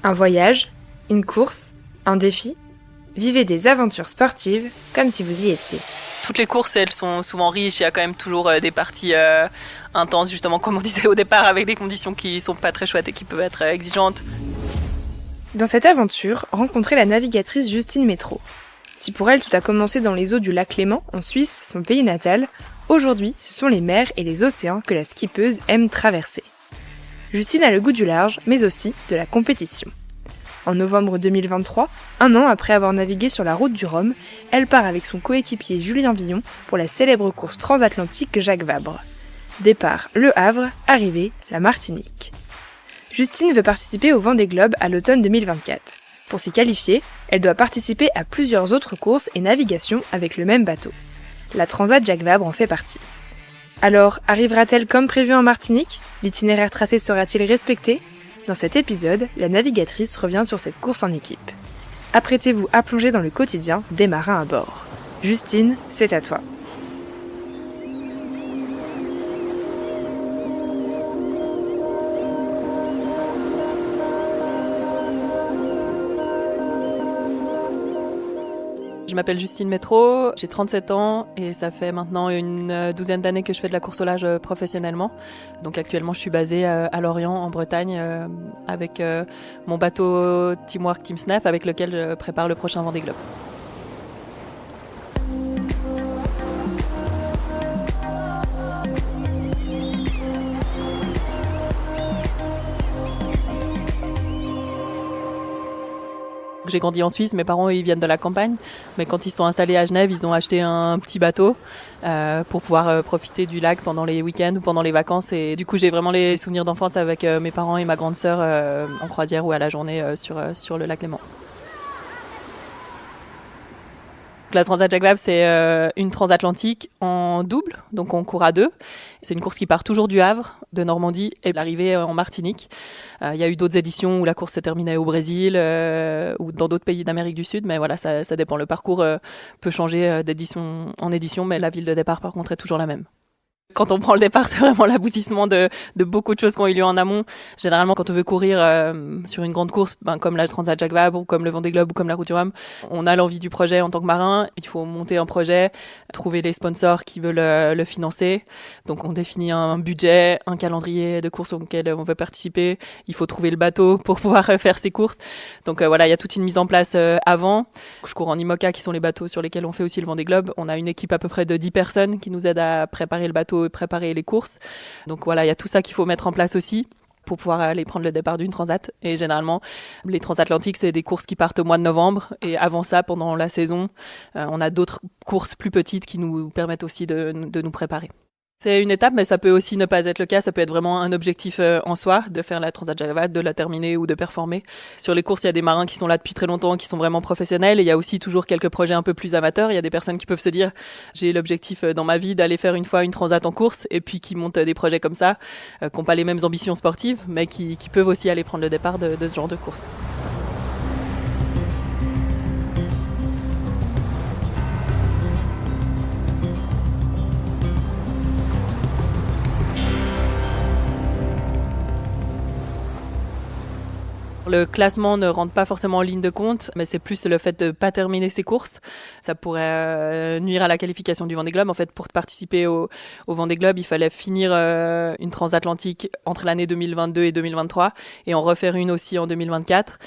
Un voyage, une course, un défi. Vivez des aventures sportives comme si vous y étiez. Toutes les courses, elles sont souvent riches. Il y a quand même toujours des parties intenses, justement, comme on disait au départ, avec des conditions qui sont pas très chouettes et qui peuvent être exigeantes. Dans cette aventure, rencontrez la navigatrice Justine Métro. Si pour elle tout a commencé dans les eaux du lac Léman, en Suisse, son pays natal, aujourd'hui, ce sont les mers et les océans que la skippeuse aime traverser. Justine a le goût du large, mais aussi de la compétition. En novembre 2023, un an après avoir navigué sur la route du Rhum, elle part avec son coéquipier Julien Villon pour la célèbre course transatlantique Jacques Vabre. Départ Le Havre, arrivée la Martinique. Justine veut participer au Vendée Globe à l'automne 2024. Pour s'y qualifier, elle doit participer à plusieurs autres courses et navigations avec le même bateau. La Transat Jacques Vabre en fait partie. Alors, arrivera-t-elle comme prévu en Martinique ? L'itinéraire tracé sera-t-il respecté ? Dans cet épisode, la navigatrice revient sur cette course en équipe. Apprêtez-vous à plonger dans le quotidien des marins à bord. Justine, c'est à toi. Je m'appelle Justine Métro, j'ai 37 ans et ça fait maintenant une douzaine d'années que je fais de la course au large professionnellement. Donc actuellement je suis basée à Lorient en Bretagne avec mon bateau Teamwork Team Snap avec lequel je prépare le prochain Vendée Globe. J'ai grandi en Suisse, mes parents ils viennent de la campagne, mais quand ils sont installés à Genève, ils ont acheté un petit bateau pour pouvoir profiter du lac pendant les week-ends ou pendant les vacances. Et du coup, j'ai vraiment les souvenirs d'enfance avec mes parents et ma grande sœur en croisière ou à la journée sur le lac Léman. La Transat Jacques Vabre, c'est une transatlantique en double, donc on court à deux. C'est une course qui part toujours du Havre, de Normandie, et l'arrivée en Martinique. Il y a eu d'autres éditions où la course se terminait au Brésil ou dans d'autres pays d'Amérique du Sud, mais voilà, ça dépend. Le parcours peut changer d'édition en édition, mais la ville de départ, par contre, est toujours la même. Quand on prend le départ, c'est vraiment l'aboutissement de beaucoup de choses qui ont eu lieu en amont. Généralement, quand on veut courir sur une grande course, comme la Transat Jacques Vabre, ou comme le Vendée Globe, ou comme la Route du Rhum, on a l'envie du projet en tant que marin. Il faut monter un projet, trouver les sponsors qui veulent le financer. Donc, on définit un budget, un calendrier de courses auquel on veut participer. Il faut trouver le bateau pour pouvoir faire ces courses. Donc, voilà, il y a toute une mise en place avant. Je cours en IMOCA, qui sont les bateaux sur lesquels on fait aussi le Vendée Globe. On a une équipe à peu près de 10 personnes qui nous aident à préparer le bateau et préparer les courses. Donc voilà, il y a tout ça qu'il faut mettre en place aussi pour pouvoir aller prendre le départ d'une transat. Et généralement, les transatlantiques, c'est des courses qui partent au mois de novembre. Et avant ça, pendant la saison, on a d'autres courses plus petites qui nous permettent aussi de nous préparer. C'est une étape, mais ça peut aussi ne pas être le cas. Ça peut être vraiment un objectif en soi, de faire la Transat Jacques Vabre, de la terminer ou de performer. Sur les courses, il y a des marins qui sont là depuis très longtemps, qui sont vraiment professionnels. Et il y a aussi toujours quelques projets un peu plus amateurs. Il y a des personnes qui peuvent se dire, j'ai l'objectif dans ma vie d'aller faire une fois une transat en course, et puis qui montent des projets comme ça, qui n'ont pas les mêmes ambitions sportives, mais qui peuvent aussi aller prendre le départ de ce genre de course. Le classement ne rentre pas forcément en ligne de compte, mais c'est plus le fait de pas terminer ses courses. Ça pourrait nuire à la qualification du Vendée Globe. En fait, pour participer au Vendée Globe, il fallait finir une transatlantique entre l'année 2022 et 2023 et en refaire une aussi en 2024.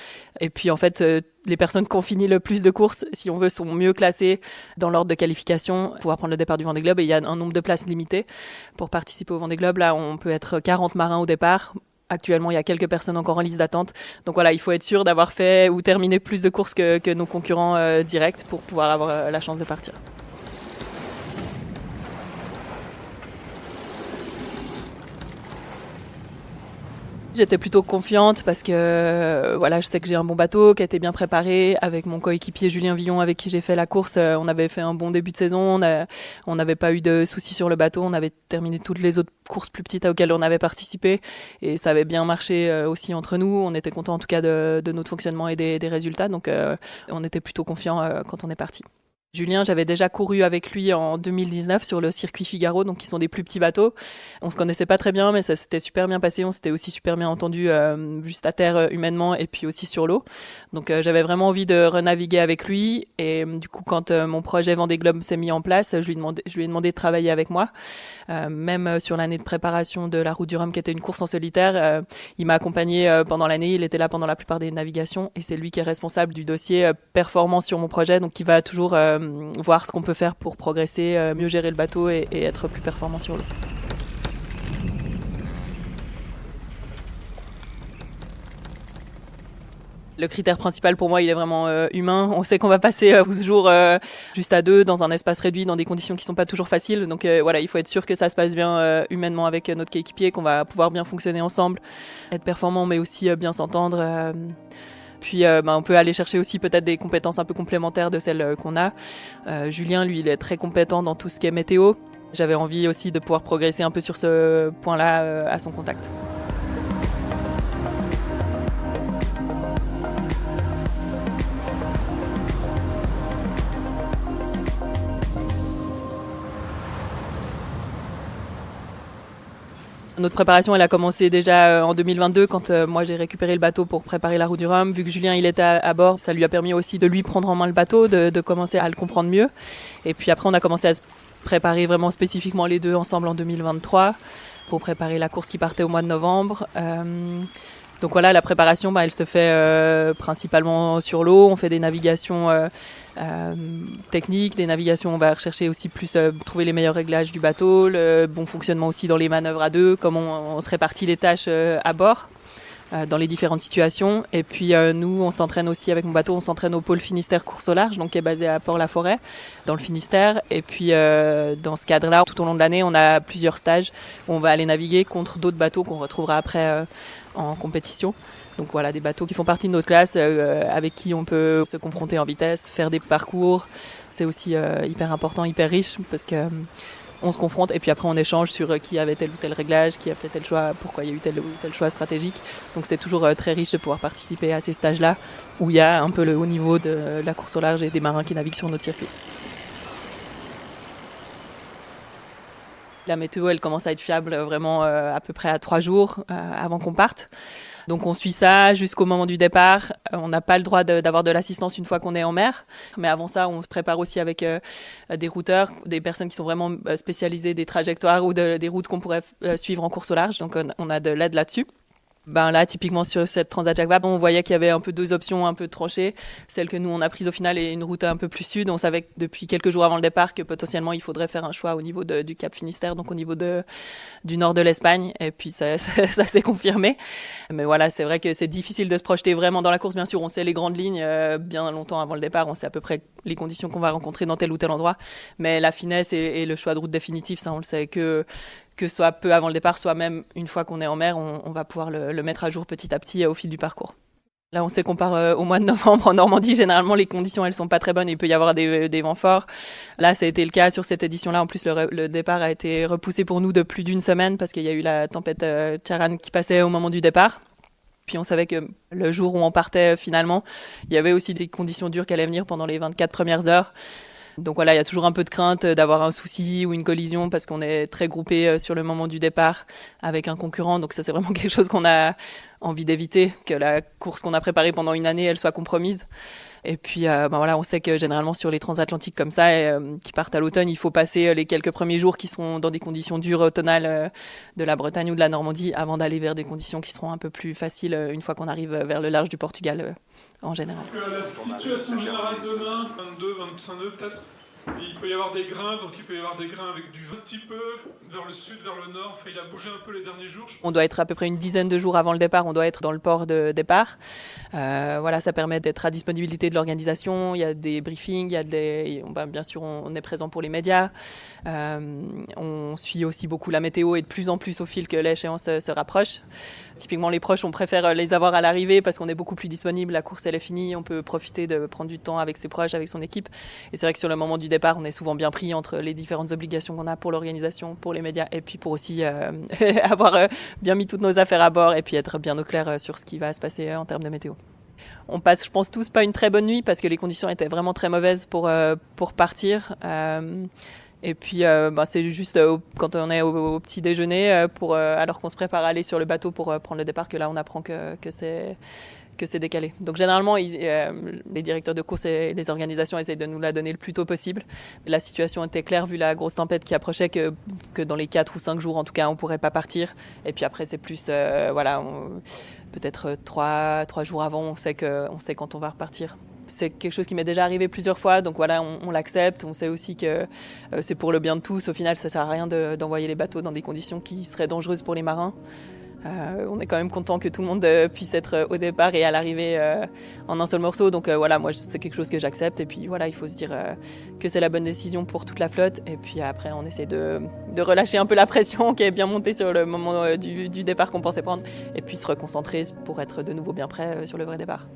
Et puis, en fait, les personnes qui ont fini le plus de courses, si on veut, sont mieux classées dans l'ordre de qualification pour pouvoir prendre le départ du Vendée Globe. Et il y a un nombre de places limité pour participer au Vendée Globe. Là, on peut être 40 marins au départ. Actuellement, il y a quelques personnes encore en liste d'attente. Donc voilà, il faut être sûr d'avoir fait ou terminé plus de courses que nos concurrents directs pour pouvoir avoir la chance de partir. J'étais plutôt confiante parce que voilà, je sais que j'ai un bon bateau qui a été bien préparé avec mon coéquipier Julien Villon avec qui j'ai fait la course. On avait fait un bon début de saison, on n'avait pas eu de soucis sur le bateau, on avait terminé toutes les autres courses plus petites auxquelles on avait participé et ça avait bien marché aussi entre nous. On était contents en tout cas de notre fonctionnement et des résultats, donc on était plutôt confiants quand on est parti. Julien, j'avais déjà couru avec lui en 2019 sur le circuit Figaro, donc qui sont des plus petits bateaux. On se connaissait pas très bien, mais ça s'était super bien passé. On s'était aussi super bien entendu juste à terre humainement et puis aussi sur l'eau. Donc j'avais vraiment envie de renaviguer avec lui. Et du coup, quand mon projet Vendée Globe s'est mis en place, je lui ai demandé de travailler avec moi. Même sur l'année de préparation de la Route du Rhum, qui était une course en solitaire, il m'a accompagné pendant l'année. Il était là pendant la plupart des navigations et c'est lui qui est responsable du dossier performance sur mon projet, donc il va toujours voir ce qu'on peut faire pour progresser, mieux gérer le bateau et être plus performant sur l'eau. Le critère principal pour moi, il est vraiment humain. On sait qu'on va passer 12 jours juste à deux dans un espace réduit, dans des conditions qui sont pas toujours faciles. Donc voilà, il faut être sûr que ça se passe bien humainement avec notre coéquipier, qu'on va pouvoir bien fonctionner ensemble, être performant, mais aussi bien s'entendre. Puis on peut aller chercher aussi peut-être des compétences un peu complémentaires de celles qu'on a. Julien, lui, il est très compétent dans tout ce qui est météo. J'avais envie aussi de pouvoir progresser un peu sur ce point-là à son contact. Notre préparation, elle a commencé déjà en 2022 quand moi j'ai récupéré le bateau pour préparer la Route du Rhum. Vu que Julien il était à bord, ça lui a permis aussi de lui prendre en main le bateau, de commencer à le comprendre mieux. Et puis après, on a commencé à se préparer vraiment spécifiquement les deux ensemble en 2023 pour préparer la course qui partait au mois de novembre. Donc voilà, la préparation, elle se fait principalement sur l'eau. On fait des navigations techniques, des navigations, on va rechercher aussi plus trouver les meilleurs réglages du bateau, le bon fonctionnement aussi dans les manœuvres à deux, comment on se répartit les tâches à bord dans les différentes situations. Et puis nous, on s'entraîne aussi avec mon bateau, on s'entraîne au pôle Finistère course au large, donc qui est basé à Port-la-Forêt, dans le Finistère. Et puis dans ce cadre-là, tout au long de l'année, on a plusieurs stages où on va aller naviguer contre d'autres bateaux qu'on retrouvera après en compétition. Donc voilà, des bateaux qui font partie de notre classe, avec qui on peut se confronter en vitesse, faire des parcours. C'est aussi hyper important, hyper riche, parce que on se confronte et puis après on échange sur qui avait tel ou tel réglage, qui a fait tel choix, pourquoi il y a eu tel ou tel choix stratégique. Donc c'est toujours très riche de pouvoir participer à ces stages-là, où il y a un peu le haut niveau de la course au large et des marins qui naviguent sur notre circuit. La météo, elle commence à être fiable vraiment à peu près à 3 jours avant qu'on parte. Donc on suit ça jusqu'au moment du départ. On n'a pas le droit d'avoir de l'assistance une fois qu'on est en mer. Mais avant ça, on se prépare aussi avec des routeurs, des personnes qui sont vraiment spécialisées des trajectoires ou des routes qu'on pourrait suivre en course au large. Donc on a de l'aide là-dessus. Ben là, typiquement sur cette Transat Jacques Vabre, on voyait qu'il y avait un peu deux options un peu tranchées. Celle que nous, on a prise au final est une route un peu plus sud. On savait que depuis quelques jours avant le départ que potentiellement, il faudrait faire un choix au niveau du Cap Finistère, donc au niveau du nord de l'Espagne. Et puis, ça s'est confirmé. Mais voilà, c'est vrai que c'est difficile de se projeter vraiment dans la course. Bien sûr, on sait les grandes lignes bien longtemps avant le départ. On sait à peu près les conditions qu'on va rencontrer dans tel ou tel endroit. Mais la finesse et le choix de route définitif, ça, on le sait que soit peu avant le départ, soit même une fois qu'on est en mer, on va pouvoir le mettre à jour petit à petit au fil du parcours. Là, on sait qu'on part au mois de novembre en Normandie. Généralement, les conditions, elles sont pas très bonnes. Il peut y avoir des vents forts. Là, ça a été le cas sur cette édition-là. En plus, le départ a été repoussé pour nous de plus d'une semaine parce qu'il y a eu la tempête Charan qui passait au moment du départ. Puis on savait que le jour où on partait finalement, il y avait aussi des conditions dures qui allaient venir pendant les 24 premières heures. Donc voilà, il y a toujours un peu de crainte d'avoir un souci ou une collision parce qu'on est très groupé sur le moment du départ avec un concurrent. Donc ça, c'est vraiment quelque chose qu'on a envie d'éviter, que la course qu'on a préparée pendant une année, elle soit compromise. Et puis voilà, on sait que généralement sur les transatlantiques comme ça, qui partent à l'automne, il faut passer les quelques premiers jours qui seront dans des conditions dures automnales de la Bretagne ou de la Normandie avant d'aller vers des conditions qui seront un peu plus faciles une fois qu'on arrive vers le large du Portugal en général. Donc, la situation générale demain, 22, 25 nœuds peut-être. Il peut y avoir des grains, donc il peut y avoir des grains avec du vent un petit peu vers le sud, vers le nord. Enfin, il a bougé un peu les derniers jours. On doit être à peu près une dizaine de jours avant le départ, on doit être dans le port de départ. Voilà, ça permet d'être à disponibilité de l'organisation. Il y a des briefings, bien sûr, on est présent pour les médias. On suit aussi beaucoup la météo et de plus en plus au fil que l'échéance se rapproche. Typiquement, les proches, on préfère les avoir à l'arrivée parce qu'on est beaucoup plus disponible. La course, elle est finie. On peut profiter de prendre du temps avec ses proches, avec son équipe. Et c'est vrai que sur le moment du départ, on est souvent bien pris entre les différentes obligations qu'on a pour l'organisation, pour les médias et puis pour aussi avoir bien mis toutes nos affaires à bord et puis être bien au clair sur ce qui va se passer en termes de météo. On passe, je pense, tous pas une très bonne nuit parce que les conditions étaient vraiment très mauvaises pour partir. Et puis, c'est juste quand on est au petit déjeuner, alors qu'on se prépare à aller sur le bateau pour prendre le départ, que là, on apprend que c'est décalé. Donc généralement, les directeurs de course et les organisations essayent de nous la donner le plus tôt possible. La situation était claire vu la grosse tempête qui approchait que dans les 4 ou 5 jours, en tout cas, on pourrait pas partir. Et puis après, c'est plus, peut-être 3 jours avant, on sait quand on va repartir. C'est quelque chose qui m'est déjà arrivé plusieurs fois, donc voilà, on l'accepte. On sait aussi que c'est pour le bien de tous. Au final, ça sert à rien d'envoyer les bateaux dans des conditions qui seraient dangereuses pour les marins. On est quand même content que tout le monde puisse être au départ et à l'arrivée en un seul morceau. Donc moi, c'est quelque chose que j'accepte. Et puis voilà, il faut se dire que c'est la bonne décision pour toute la flotte. Et puis après, on essaie de relâcher un peu la pression qui est bien montée sur le moment du départ qu'on pensait prendre. Et puis se reconcentrer pour être de nouveau bien prêt sur le vrai départ.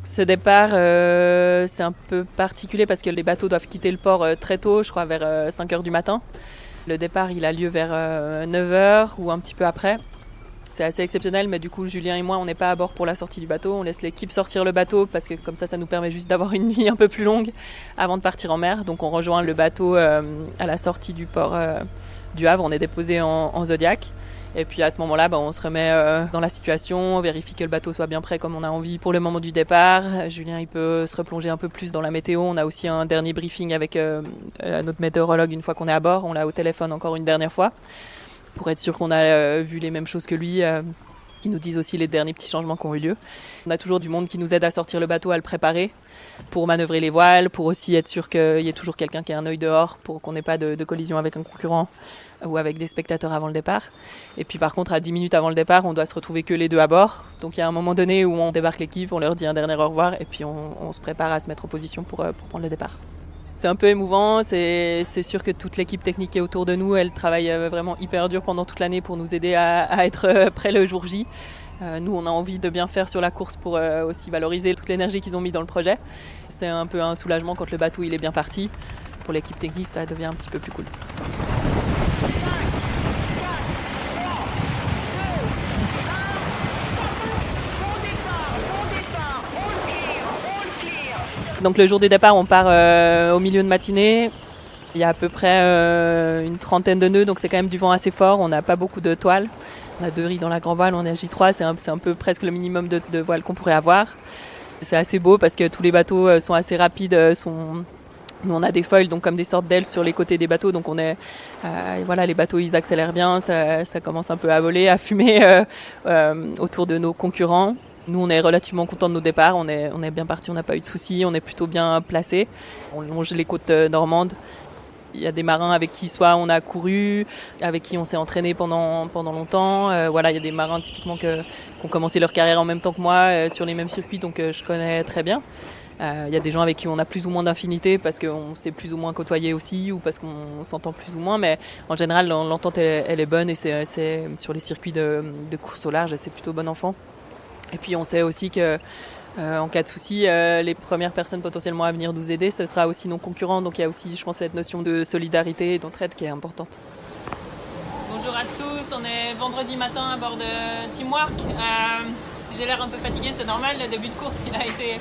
Ce départ, c'est un peu particulier parce que les bateaux doivent quitter le port très tôt, je crois vers 5 heures du matin. Le départ, il a lieu vers 9 heures ou un petit peu après. C'est assez exceptionnel, mais du coup, Julien et moi, on n'est pas à bord pour la sortie du bateau. On laisse l'équipe sortir le bateau parce que comme ça nous permet juste d'avoir une nuit un peu plus longue avant de partir en mer. Donc on rejoint le bateau à la sortie du port du Havre. On est déposé en Zodiac. Et puis à ce moment-là, on se remet dans la situation, on vérifie que le bateau soit bien prêt comme on a envie pour le moment du départ. Julien, il peut se replonger un peu plus dans la météo. On a aussi un dernier briefing avec notre météorologue une fois qu'on est à bord. On l'a au téléphone encore une dernière fois pour être sûr qu'on a vu les mêmes choses que lui, qui nous disent aussi les derniers petits changements qui ont eu lieu. On a toujours du monde qui nous aide à sortir le bateau, à le préparer, pour manœuvrer les voiles, pour aussi être sûr qu'il y ait toujours quelqu'un qui ait un œil dehors, pour qu'on n'ait pas de collision avec un concurrent ou avec des spectateurs avant le départ. Et puis par contre, à 10 minutes avant le départ, on doit se retrouver que les deux à bord. Donc il y a un moment donné où on débarque l'équipe, on leur dit un dernier au revoir, et puis on se prépare à se mettre en position pour prendre le départ. C'est un peu émouvant, c'est sûr que toute l'équipe technique qui est autour de nous, elle travaille vraiment hyper dur pendant toute l'année pour nous aider à être prêts le jour J. Nous, on a envie de bien faire sur la course pour aussi valoriser toute l'énergie qu'ils ont mis dans le projet. C'est un peu un soulagement quand le bateau il est bien parti. Pour l'équipe technique, ça devient un petit peu plus cool. Donc le jour du départ, on part au milieu de matinée. Il y a à peu près une trentaine de nœuds, donc c'est quand même du vent assez fort. On n'a pas beaucoup de toiles. On a 2 riz dans la grand voile, on est à J3, c'est un peu presque le minimum de voile qu'on pourrait avoir. C'est assez beau parce que tous les bateaux sont assez rapides. Nous, on a des foils, donc comme des sortes d'ailes sur les côtés des bateaux. Donc les bateaux, ils accélèrent bien. Ça commence un peu à voler, à fumer autour de nos concurrents. Nous, on est relativement contents de nos départs. On est bien partis, on n'a pas eu de soucis. On est plutôt bien placés. On longe les côtes normandes. Il y a des marins avec qui soit on a couru, avec qui on s'est entraîné pendant longtemps. Il y a des marins typiquement qui ont commencé leur carrière en même temps que moi sur les mêmes circuits, donc je connais très bien. Il y a des gens avec qui on a plus ou moins d'affinité parce qu'on s'est plus ou moins côtoyé aussi ou parce qu'on s'entend plus ou moins, mais en général l'entente elle est bonne et c'est sur les circuits de course au large, c'est plutôt bon enfant. Et puis on sait aussi que en cas de souci, les premières personnes potentiellement à venir nous aider, ce sera aussi nos concurrents. Donc il y a aussi, je pense, cette notion de solidarité et d'entraide qui est importante. Bonjour à tous, on est vendredi matin à bord de Teamwork. Si j'ai l'air un peu fatiguée, c'est normal. Le début de course, il a été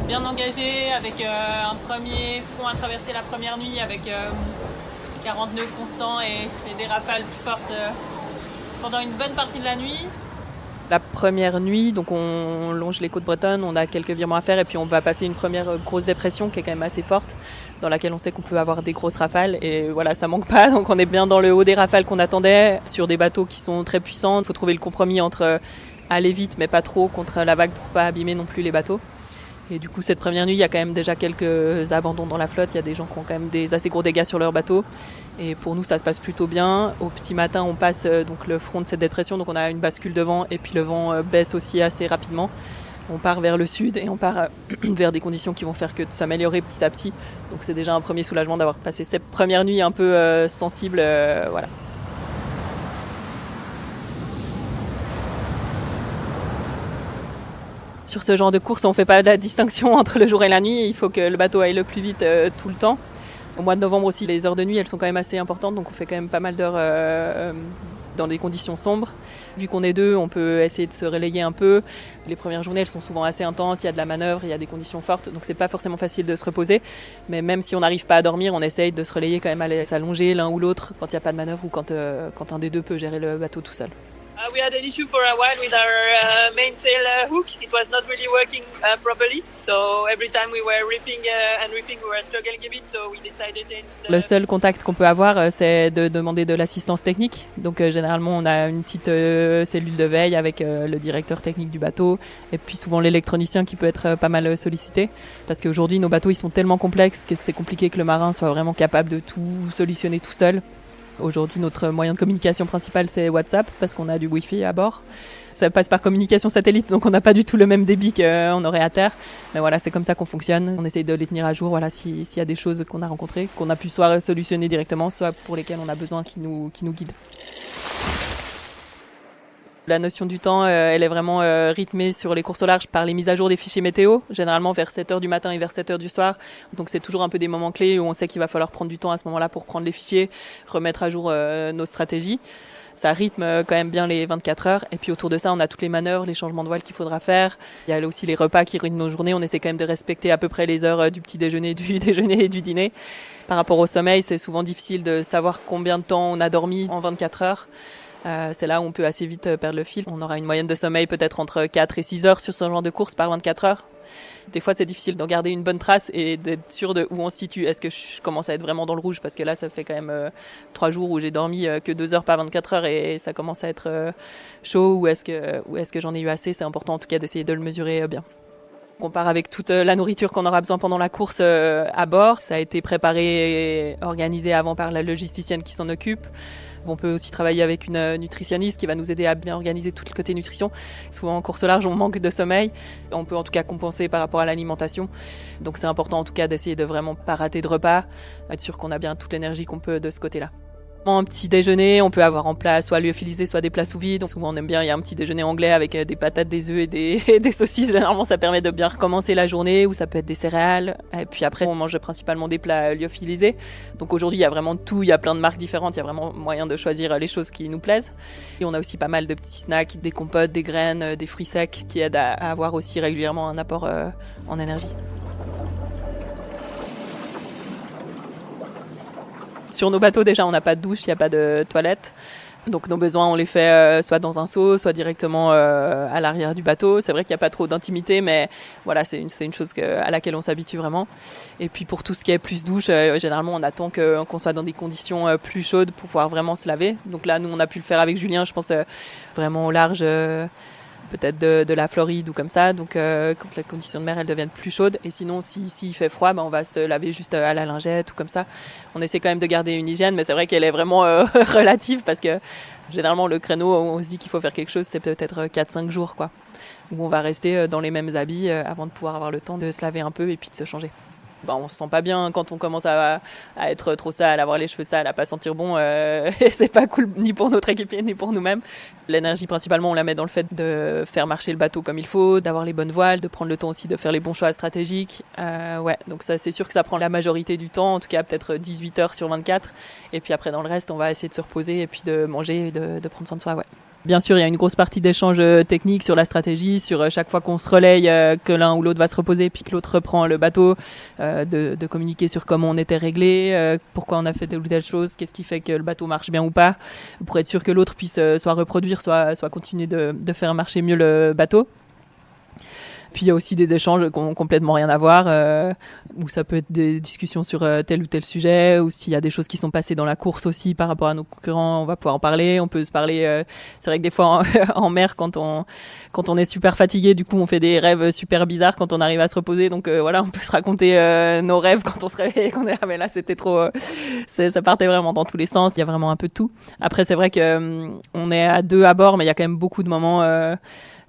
bien engagé avec un premier front à traverser la première nuit avec 40 nœuds constants et des rafales plus fortes pendant une bonne partie de la nuit. La première nuit, donc on longe les côtes bretonnes, on a quelques virements à faire et puis on va passer une première grosse dépression qui est quand même assez forte, dans laquelle on sait qu'on peut avoir des grosses rafales et voilà, ça manque pas, donc on est bien dans le haut des rafales qu'on attendait, sur des bateaux qui sont très puissants. Il faut trouver le compromis entre aller vite mais pas trop contre la vague pour pas abîmer non plus les bateaux. Et du coup, cette première nuit, il y a quand même déjà quelques abandons dans la flotte. Il y a des gens qui ont quand même des assez gros dégâts sur leur bateau. Et pour nous, ça se passe plutôt bien. Au petit matin, on passe donc le front de cette dépression. Donc on a une bascule de vent et puis le vent baisse aussi assez rapidement. On part vers le sud et on part vers des conditions qui vont faire que s'améliorer petit à petit. Donc c'est déjà un premier soulagement d'avoir passé cette première nuit un peu sensible. Voilà. Sur ce genre de course, on ne fait pas de la distinction entre le jour et la nuit. Il faut que le bateau aille le plus vite tout le temps. Au mois de novembre aussi, les heures de nuit, elles sont quand même assez importantes. Donc on fait quand même pas mal d'heures dans des conditions sombres. Vu qu'on est deux, on peut essayer de se relayer un peu. Les premières journées, elles sont souvent assez intenses. Il y a de la manœuvre, il y a des conditions fortes. Donc c'est pas forcément facile de se reposer. Mais même si on n'arrive pas à dormir, on essaye de se relayer quand même, aller s'allonger l'un ou l'autre quand il n'y a pas de manœuvre ou quand un des deux peut gérer le bateau tout seul. We had an issue for a while with our mainsail hook. It was not really working properly. So every time we were ripping, we were struggling a bit. So we decided to change Le seul contact qu'on peut avoir, c'est de demander de l'assistance technique. Donc généralement, on a une petite cellule de veille avec le directeur technique du bateau et puis souvent l'électronicien qui peut être pas mal sollicité. Parce qu'aujourd'hui, nos bateaux, ils sont tellement complexes que c'est compliqué que le marin soit vraiment capable de tout solutionner tout seul. Aujourd'hui, notre moyen de communication principal, c'est WhatsApp, parce qu'on a du Wi-Fi à bord. Ça passe par communication satellite, donc on n'a pas du tout le même débit qu'on aurait à terre. Mais voilà, c'est comme ça qu'on fonctionne. On essaye de les tenir à jour, voilà, s'il y a des choses qu'on a rencontrées, qu'on a pu soit solutionner directement, soit pour lesquelles on a besoin qui nous guident. La notion du temps, elle est vraiment rythmée sur les courses au large par les mises à jour des fichiers météo, généralement vers 7h du matin et vers 7h du soir. Donc c'est toujours un peu des moments clés où on sait qu'il va falloir prendre du temps à ce moment-là pour prendre les fichiers, remettre à jour nos stratégies. Ça rythme quand même bien les 24 heures. Et puis autour de ça, on a toutes les manœuvres, les changements de voile qu'il faudra faire. Il y a aussi les repas qui rythment nos journées. On essaie quand même de respecter à peu près les heures du petit déjeuner, du déjeuner et du dîner. Par rapport au sommeil, c'est souvent difficile de savoir combien de temps on a dormi en 24 heures. C'est là où on peut assez vite perdre le fil. On aura une moyenne de sommeil peut-être entre 4 et 6 heures sur ce genre de course par 24 heures. Des fois, c'est difficile d'en garder une bonne trace et d'être sûr de où on se situe. Est-ce que je commence à être vraiment dans le rouge? Parce que là, ça fait quand même 3 jours où j'ai dormi que 2 heures par 24 heures et ça commence à être chaud. Ou est-ce que j'en ai eu assez? C'est important en tout cas d'essayer de le mesurer bien. On part avec toute la nourriture qu'on aura besoin pendant la course à bord. Ça a été préparé et organisé avant par la logisticienne qui s'en occupe. On peut aussi travailler avec une nutritionniste qui va nous aider à bien organiser tout le côté nutrition. Souvent en course au large, on manque de sommeil. On peut en tout cas compenser par rapport à l'alimentation. Donc c'est important en tout cas d'essayer de vraiment pas rater de repas, être sûr qu'on a bien toute l'énergie qu'on peut de ce côté-là. Un petit déjeuner, on peut avoir en plat soit lyophilisé, soit des plats sous vide. Donc souvent on aime bien, il y a un petit déjeuner anglais avec des patates, des œufs et des saucisses. Généralement ça permet de bien recommencer la journée, ou ça peut être des céréales. Et puis après on mange principalement des plats lyophilisés. Donc aujourd'hui il y a vraiment tout, il y a plein de marques différentes, il y a vraiment moyen de choisir les choses qui nous plaisent. Et on a aussi pas mal de petits snacks, des compotes, des graines, des fruits secs qui aident à avoir aussi régulièrement un apport en énergie. Sur nos bateaux, déjà, on n'a pas de douche, il n'y a pas de toilette. Donc nos besoins, on les fait soit dans un seau, soit directement à l'arrière du bateau. C'est vrai qu'il n'y a pas trop d'intimité, mais voilà, c'est une chose à laquelle on s'habitue vraiment. Et puis pour tout ce qui est plus douche, généralement, on attend qu'on soit dans des conditions plus chaudes pour pouvoir vraiment se laver. Donc là, nous, on a pu le faire avec Julien, je pense, vraiment au large. Peut-être de la Floride ou comme ça, donc quand les conditions de mer elles deviennent plus chaudes. Et sinon, s'il fait froid, on va se laver juste à la lingette ou comme ça. On essaie quand même de garder une hygiène, mais c'est vrai qu'elle est vraiment relative, parce que généralement le créneau où on se dit qu'il faut faire quelque chose, c'est peut-être 4-5 jours, quoi, où on va rester dans les mêmes habits avant de pouvoir avoir le temps de se laver un peu et puis de se changer. On se sent pas bien quand on commence à être trop sale, à avoir les cheveux sales, à pas sentir bon. Et c'est pas cool ni pour notre équipier ni pour nous-mêmes. L'énergie principalement on la met dans le fait de faire marcher le bateau comme il faut, d'avoir les bonnes voiles, de prendre le temps aussi de faire les bons choix stratégiques. Donc ça c'est sûr que ça prend la majorité du temps, en tout cas peut-être 18 heures sur 24. Et puis après dans le reste on va essayer de se reposer et puis de manger et de prendre soin de soi. Ouais. Bien sûr, il y a une grosse partie d'échange technique sur la stratégie, sur chaque fois qu'on se relaye, que l'un ou l'autre va se reposer, puis que l'autre reprend le bateau, de communiquer sur comment on était réglé, pourquoi on a fait telle ou telle chose, qu'est-ce qui fait que le bateau marche bien ou pas, pour être sûr que l'autre puisse soit reproduire, soit continuer de faire marcher mieux le bateau. Puis il y a aussi des échanges qui n'ont complètement rien à voir, où ça peut être des discussions sur tel ou tel sujet, ou s'il y a des choses qui sont passées dans la course aussi par rapport à nos concurrents, on va pouvoir en parler. On peut se parler. C'est vrai que des fois en mer, quand on est super fatigué, du coup on fait des rêves super bizarres quand on arrive à se reposer. Donc voilà, on peut se raconter nos rêves quand on se réveille, qu'on est là, mais là c'était trop. Ça partait vraiment dans tous les sens. Il y a vraiment un peu de tout. Après c'est vrai que on est à 2 à bord, mais il y a quand même beaucoup de moments.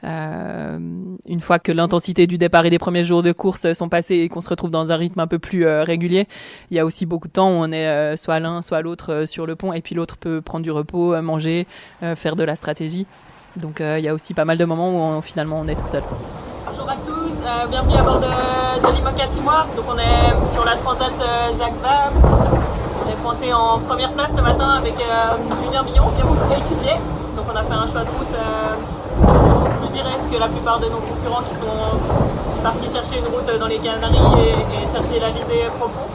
Une fois que l'intensité du départ et des premiers jours de course sont passés et qu'on se retrouve dans un rythme un peu plus régulier, il y a aussi beaucoup de temps où on est soit l'un soit l'autre sur le pont, et puis l'autre peut prendre du repos, manger, faire de la stratégie. Donc il y a aussi pas mal de moments où finalement on est tout seul. Bonjour Bonjour à tous, bienvenue à bord de l'IMOCA Teamwork. Donc on est sur la Transat Jacques Vabre. On est pointé en première place ce matin avec Julien Billon, qui est mon coéquipier. Donc on a fait un choix de route plus direct que la plupart de nos concurrents qui sont partis chercher une route dans les Canaries et chercher l'Alizé profond.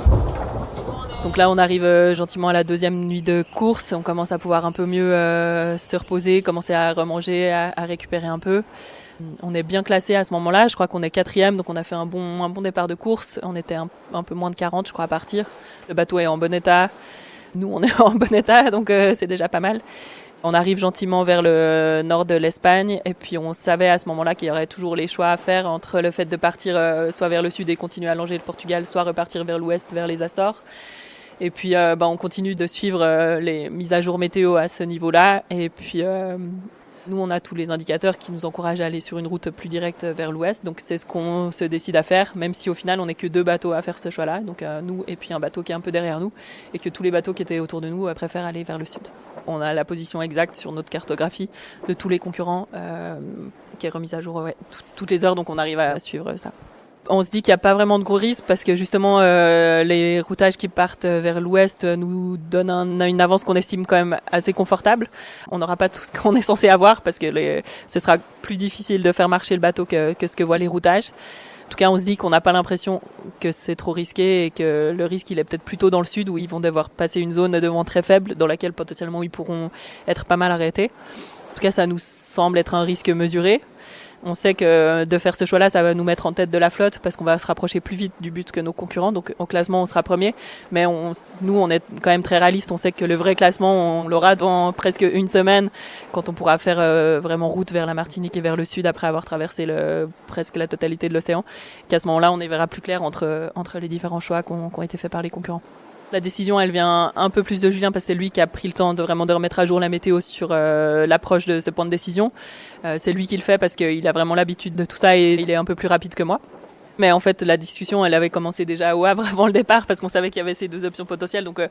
Donc là, on arrive gentiment à la deuxième nuit de course. On commence à pouvoir un peu mieux se reposer, commencer à remanger, à récupérer un peu. On est bien classé à ce moment-là. Je crois qu'on est 4e, donc on a fait un bon départ de course. On était un peu moins de 40, je crois, à partir. Le bateau est en bon état. Nous, on est en bon état, donc c'est déjà pas mal. On arrive gentiment vers le nord de l'Espagne et puis on savait à ce moment-là qu'il y aurait toujours les choix à faire entre le fait de partir soit vers le sud et continuer à longer le Portugal, soit repartir vers l'ouest, vers les Açores. Et puis on continue de suivre les mises à jour météo à ce niveau-là. Et puis nous, on a tous les indicateurs qui nous encouragent à aller sur une route plus directe vers l'ouest. Donc c'est ce qu'on se décide à faire, même si au final, on n'est que 2 bateaux à faire ce choix-là. Donc nous et puis un bateau qui est un peu derrière nous. Et que tous les bateaux qui étaient autour de nous préfèrent aller vers le sud. On a la position exacte sur notre cartographie de tous les concurrents qui est remise à jour toutes les heures. Donc on arrive à suivre ça. On se dit qu'il n'y a pas vraiment de gros risques parce que justement les routages qui partent vers l'ouest nous donnent une avance qu'on estime quand même assez confortable. On n'aura pas tout ce qu'on est censé avoir parce que ce sera plus difficile de faire marcher le bateau que ce que voient les routages. En tout cas, on se dit qu'on n'a pas l'impression que c'est trop risqué et que le risque il est peut-être plutôt dans le sud où ils vont devoir passer une zone de vent très faible dans laquelle potentiellement ils pourront être pas mal arrêtés. En tout cas, ça nous semble être un risque mesuré. On sait que de faire ce choix-là, ça va nous mettre en tête de la flotte parce qu'on va se rapprocher plus vite du but que nos concurrents. Donc, au classement, on sera premier. Mais nous, on est quand même très réaliste. On sait que le vrai classement, on l'aura dans presque une semaine quand on pourra faire vraiment route vers la Martinique et vers le sud après avoir traversé presque la totalité de l'océan. Qu'à ce moment-là, on y verra plus clair entre les différents choix qui ont été faits par les concurrents. La décision, elle vient un peu plus de Julien parce que c'est lui qui a pris le temps de remettre à jour la météo sur l'approche de ce point de décision. C'est lui qui le fait parce qu'il a vraiment l'habitude de tout ça et il est un peu plus rapide que moi. Mais en fait, la discussion, elle avait commencé déjà au Havre avant le départ parce qu'on savait qu'il y avait ces 2 options potentielles. Donc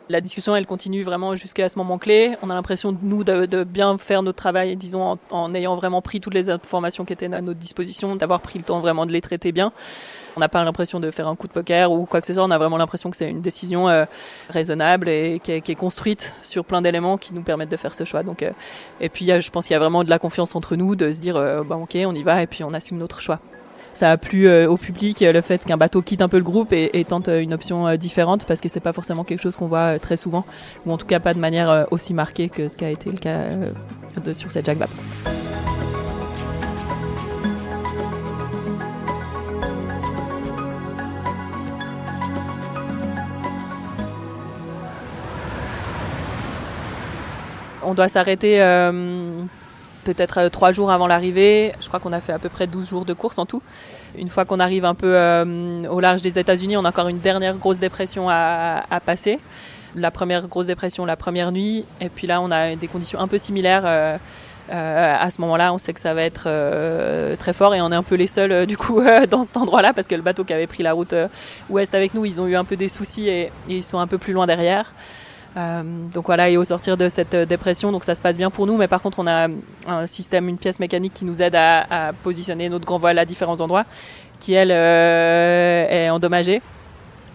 la discussion, elle continue vraiment jusqu'à ce moment clé. On a l'impression, nous, de bien faire notre travail, disons, en ayant vraiment pris toutes les informations qui étaient à notre disposition, d'avoir pris le temps vraiment de les traiter bien. On n'a pas l'impression de faire un coup de poker ou quoi que ce soit. On a vraiment l'impression que c'est une décision raisonnable et qui est construite sur plein d'éléments qui nous permettent de faire ce choix. Donc, et puis, je pense qu'il y a vraiment de la confiance entre nous de se dire, ok, on y va et puis on assume notre choix. Ça a plu au public le fait qu'un bateau quitte un peu le groupe et tente une option différente parce que c'est pas forcément quelque chose qu'on voit très souvent ou en tout cas pas de manière aussi marquée que ce qui a été le cas sur cette Jacques Vabre. On doit s'arrêter peut-être 3 jours avant l'arrivée. Je crois qu'on a fait à peu près 12 jours de course en tout. Une fois qu'on arrive un peu au large des États-Unis, on a encore une dernière grosse dépression à passer. La première grosse dépression, la première nuit. Et puis là, on a des conditions un peu similaires. À ce moment-là, on sait que ça va être très fort et on est un peu les seuls du coup dans cet endroit-là parce que le bateau qui avait pris la route ouest avec nous, ils ont eu un peu des soucis et ils sont un peu plus loin derrière. Donc voilà, et au sortir de cette dépression, donc ça se passe bien pour nous, mais par contre on a un système, une pièce mécanique qui nous aide à positionner notre grand voile à différents endroits, qui elle est endommagée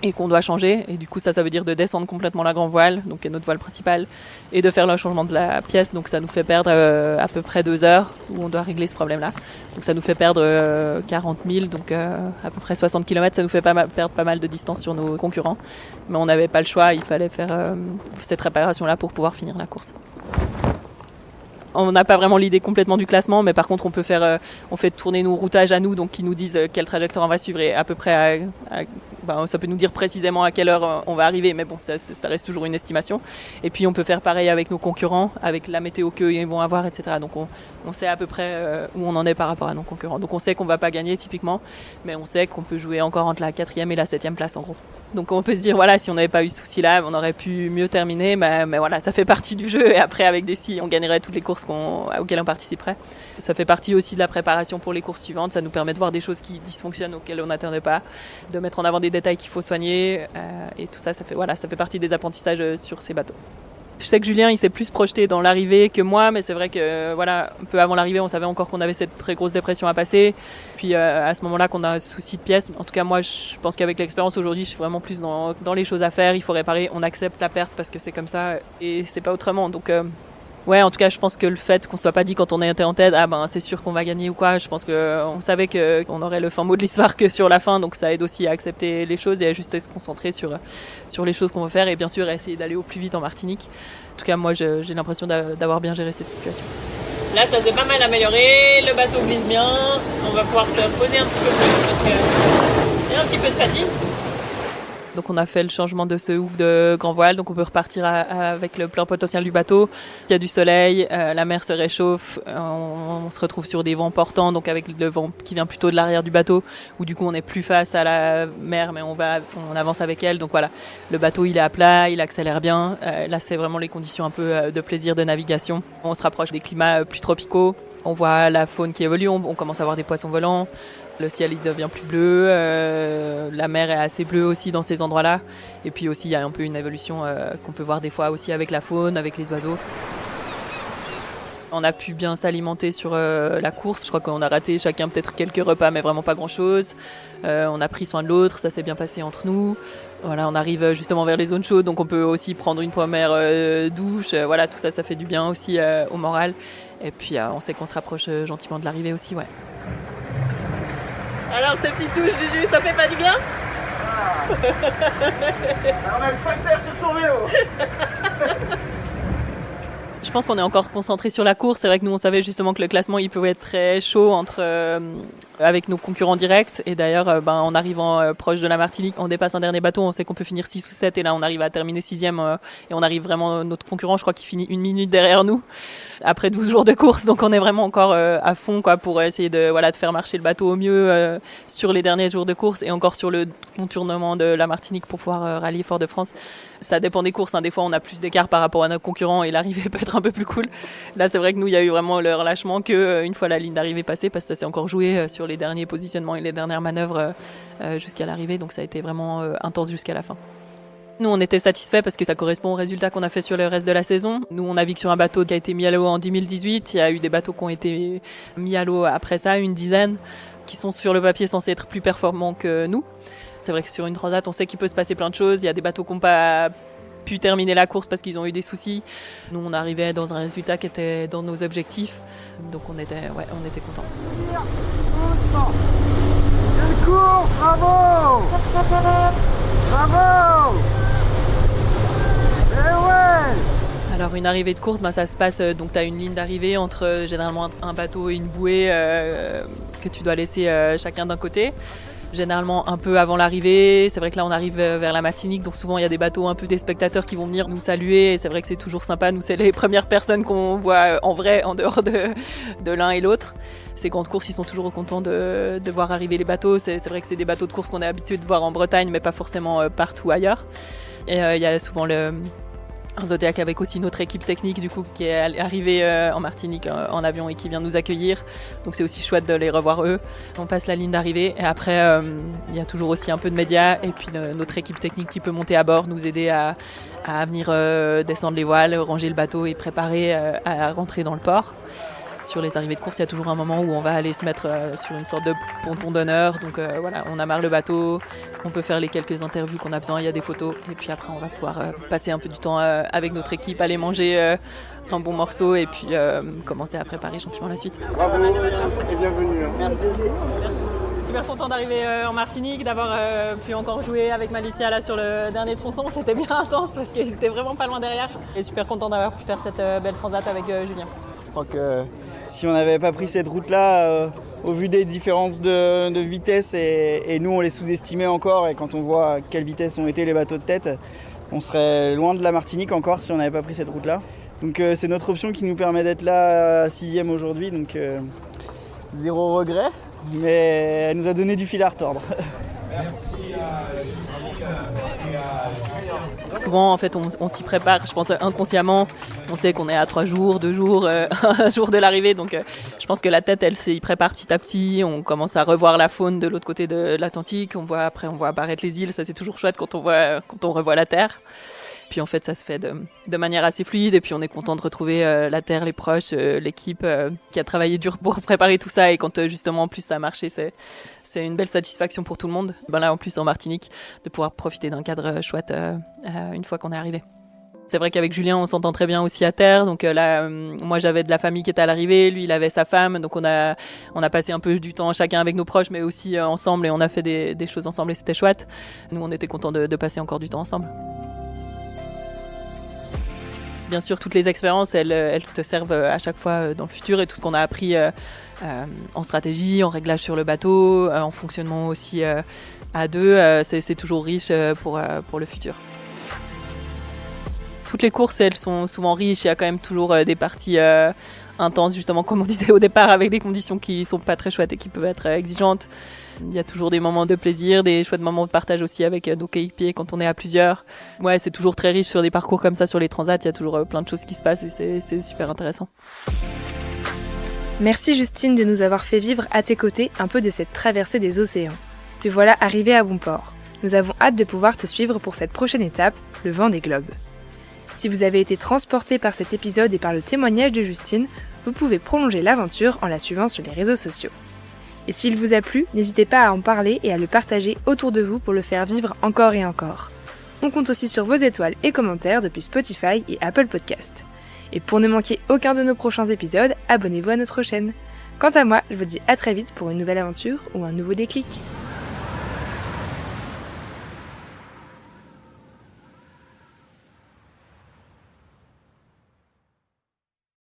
et qu'on doit changer, et du coup ça veut dire de descendre complètement la grand voile, donc qui est notre voile principal, et de faire le changement de la pièce, donc ça nous fait perdre à peu près 2 heures où on doit régler ce problème-là. Donc ça nous fait perdre 40 000, donc à peu près 60 km, ça nous fait perdre pas mal de distance sur nos concurrents, mais on n'avait pas le choix, il fallait faire cette réparation-là pour pouvoir finir la course. On n'a pas vraiment l'idée complètement du classement, mais par contre on fait tourner nos routages à nous, donc qui nous disent quelle trajectoire on va suivre et à peu près ça peut nous dire précisément à quelle heure on va arriver, mais bon, ça reste toujours une estimation. Et puis on peut faire pareil avec nos concurrents, avec la météo qu'ils vont avoir, etc. Donc on sait à peu près où on en est par rapport à nos concurrents. Donc on sait qu'on va pas gagner typiquement, mais on sait qu'on peut jouer encore entre la 4e et la 7e place en gros. Donc on peut se dire, voilà, si on n'avait pas eu ce souci-là, on aurait pu mieux terminer, mais voilà, ça fait partie du jeu. Et après, avec des si, on gagnerait toutes les courses auxquelles on participerait. Ça fait partie aussi de la préparation pour les courses suivantes. Ça nous permet de voir des choses qui dysfonctionnent, auxquelles on n'attendait pas, de mettre en avant des détails qu'il faut soigner. Et tout ça, ça fait partie des apprentissages sur ces bateaux. Je sais que Julien, il s'est plus projeté dans l'arrivée que moi, mais c'est vrai que voilà, un peu avant l'arrivée, on savait encore qu'on avait cette très grosse dépression à passer. Puis à ce moment-là, qu'on a un souci de pièces. En tout cas, moi, je pense qu'avec l'expérience aujourd'hui, je suis vraiment plus dans les choses à faire. Il faut réparer, on accepte la perte parce que c'est comme ça et c'est pas autrement. Donc ouais, en tout cas, je pense que le fait qu'on se soit pas dit quand on était en tête, c'est sûr qu'on va gagner ou quoi. Je pense qu'on savait qu'on aurait le fin mot de l'histoire que sur la fin, donc ça aide aussi à accepter les choses et à juste se concentrer sur les choses qu'on veut faire et bien sûr à essayer d'aller au plus vite en Martinique. En tout cas, moi, j'ai l'impression d'avoir bien géré cette situation. Là, ça s'est pas mal amélioré, le bateau glisse bien, on va pouvoir se poser un petit peu plus parce qu'il y a un petit peu de fatigue. Donc on a fait le changement de ce hook de grand voile, donc on peut repartir avec le plein potentiel du bateau. Il y a du soleil, la mer se réchauffe, on se retrouve sur des vents portants, donc avec le vent qui vient plutôt de l'arrière du bateau, où du coup on n'est plus face à la mer, mais on avance avec elle. Donc voilà, le bateau il est à plat, il accélère bien. Là c'est vraiment les conditions un peu de plaisir de navigation. On se rapproche des climats plus tropicaux, on voit la faune qui évolue, on commence à voir des poissons volants. Le ciel il devient plus bleu, la mer est assez bleue aussi dans ces endroits-là. Et puis aussi il y a un peu une évolution qu'on peut voir des fois aussi avec la faune, avec les oiseaux. On a pu bien s'alimenter sur la course. Je crois qu'on a raté chacun peut-être quelques repas, mais vraiment pas grand-chose. On a pris soin de l'autre, ça s'est bien passé entre nous. Voilà, on arrive justement vers les zones chaudes, donc on peut aussi prendre une première douche. Voilà, tout ça, ça fait du bien aussi au moral. Et puis on sait qu'on se rapproche gentiment de l'arrivée aussi, ouais. Alors, ces petites douches, Juju, ça fait pas du bien? On a le facteur sur son vélo. Je pense qu'on est encore concentré sur la course. C'est vrai que nous, on savait justement que le classement, il pouvait être très chaud avec nos concurrents directs. Et d'ailleurs, en arrivant proche de la Martinique, on dépasse un dernier bateau, on sait qu'on peut finir 6 ou 7. Et là, on arrive à terminer 6e. Et on arrive vraiment, notre concurrent, je crois qu'il finit 1 minute derrière nous. Après 12 jours de course, donc on est vraiment encore à fond pour essayer de faire marcher le bateau au mieux sur les derniers jours de course et encore sur le contournement de la Martinique pour pouvoir rallier Fort-de-France. Ça dépend des courses, Des fois on a plus d'écart par rapport à nos concurrents et l'arrivée peut être un peu plus cool. Là c'est vrai que nous il y a eu vraiment le relâchement qu'une fois la ligne d'arrivée passée, parce que ça s'est encore joué sur les derniers positionnements et les dernières manœuvres jusqu'à l'arrivée, donc ça a été vraiment intense jusqu'à la fin. Nous, on était satisfaits parce que ça correspond au résultat qu'on a fait sur le reste de la saison. Nous, on navigue sur un bateau qui a été mis à l'eau en 2018. Il y a eu des bateaux qui ont été mis à l'eau après ça, une dizaine, qui sont sur le papier censés être plus performants que nous. C'est vrai que sur une transat, on sait qu'il peut se passer plein de choses. Il y a des bateaux qui n'ont pas pu terminer la course parce qu'ils ont eu des soucis. Nous, on arrivait dans un résultat qui était dans nos objectifs. Donc, on était contents. Quelle course, bravo! Bravo! Eh ouais! Alors une arrivée de course, ça se passe, donc tu as une ligne d'arrivée entre généralement un bateau et une bouée que tu dois laisser chacun d'un côté. Généralement un peu avant l'arrivée, c'est vrai que là on arrive vers la Martinique, donc souvent il y a des bateaux un peu des spectateurs qui vont venir nous saluer et c'est vrai que c'est toujours sympa, nous c'est les premières personnes qu'on voit en vrai en dehors de l'un et l'autre. Ces grandes courses, ils sont toujours contents de voir arriver les bateaux, c'est vrai que c'est des bateaux de course qu'on est habitué de voir en Bretagne mais pas forcément partout ailleurs. Et il y a souvent un Zodiac avec aussi notre équipe technique du coup qui est arrivée en Martinique en avion et qui vient nous accueillir, donc c'est aussi chouette de les revoir eux. On passe la ligne d'arrivée et après il y a toujours aussi un peu de médias et puis notre équipe technique qui peut monter à bord, nous aider à venir descendre les voiles, ranger le bateau et préparer à rentrer dans le port. Sur les arrivées de course, il y a toujours un moment où on va aller se mettre sur une sorte de ponton d'honneur. Donc on amarre le bateau, on peut faire les quelques interviews qu'on a besoin, il y a des photos. Et puis après, on va pouvoir passer un peu du temps avec notre équipe, aller manger un bon morceau et puis commencer à préparer gentiment la suite. Bravo et bienvenue. Merci. Super content d'arriver en Martinique, d'avoir pu encore jouer avec Malitia là sur le dernier tronçon. C'était bien intense parce qu'ils étaient vraiment pas loin derrière. Et super content d'avoir pu faire cette belle transat avec Julien. Je crois que si on n'avait pas pris cette route-là, au vu des différences de vitesse et nous on les sous-estimait encore, et quand on voit à quelle vitesse ont été les bateaux de tête, on serait loin de la Martinique encore si on n'avait pas pris cette route-là. Donc c'est notre option qui nous permet d'être là 6e aujourd'hui, donc zéro regret, mais elle nous a donné du fil à retordre. Merci. Souvent, en fait, on s'y prépare, je pense inconsciemment. On sait qu'on est à 3 jours, 2 jours, 1 jour de l'arrivée. Donc, je pense que la tête, elle s'y prépare petit à petit. On commence à revoir la faune de l'autre côté de l'Atlantique. On voit apparaître les îles. Ça, c'est toujours chouette quand on revoit la Terre. Puis en fait, ça se fait de manière assez fluide. Et puis on est content de retrouver la Terre, les proches, l'équipe qui a travaillé dur pour préparer tout ça. Et quand justement, en plus, ça a marché, c'est une belle satisfaction pour tout le monde. Là, en plus, en Martinique, de pouvoir profiter d'un cadre chouette une fois qu'on est arrivé. C'est vrai qu'avec Julien, on s'entend très bien aussi à terre. Donc là, moi, j'avais de la famille qui était à l'arrivée. Lui, il avait sa femme. Donc on a passé un peu du temps chacun avec nos proches, mais aussi ensemble. Et on a fait des choses ensemble et c'était chouette. Nous, on était contents de passer encore du temps ensemble. Bien sûr, toutes les expériences, elles te servent à chaque fois dans le futur et tout ce qu'on a appris en stratégie, en réglage sur le bateau, en fonctionnement aussi à deux, c'est toujours riche pour le futur. Toutes les courses, elles sont souvent riches, il y a quand même toujours des parties intenses, justement, comme on disait au départ, avec des conditions qui sont pas très chouettes et qui peuvent être exigeantes. Il y a toujours des moments de plaisir, des chouettes moments de partage aussi avec nos coéquipiers quand on est à plusieurs. Ouais, c'est toujours très riche sur des parcours comme ça, sur les transats, il y a toujours plein de choses qui se passent et c'est super intéressant. Merci Justine de nous avoir fait vivre à tes côtés un peu de cette traversée des océans. Te voilà arrivée à bon port. Nous avons hâte de pouvoir te suivre pour cette prochaine étape, le Vendée Globe. Si vous avez été transporté par cet épisode et par le témoignage de Justine, vous pouvez prolonger l'aventure en la suivant sur les réseaux sociaux. Et s'il vous a plu, n'hésitez pas à en parler et à le partager autour de vous pour le faire vivre encore et encore. On compte aussi sur vos étoiles et commentaires depuis Spotify et Apple Podcast. Et pour ne manquer aucun de nos prochains épisodes, abonnez-vous à notre chaîne. Quant à moi, je vous dis à très vite pour une nouvelle aventure ou un nouveau déclic.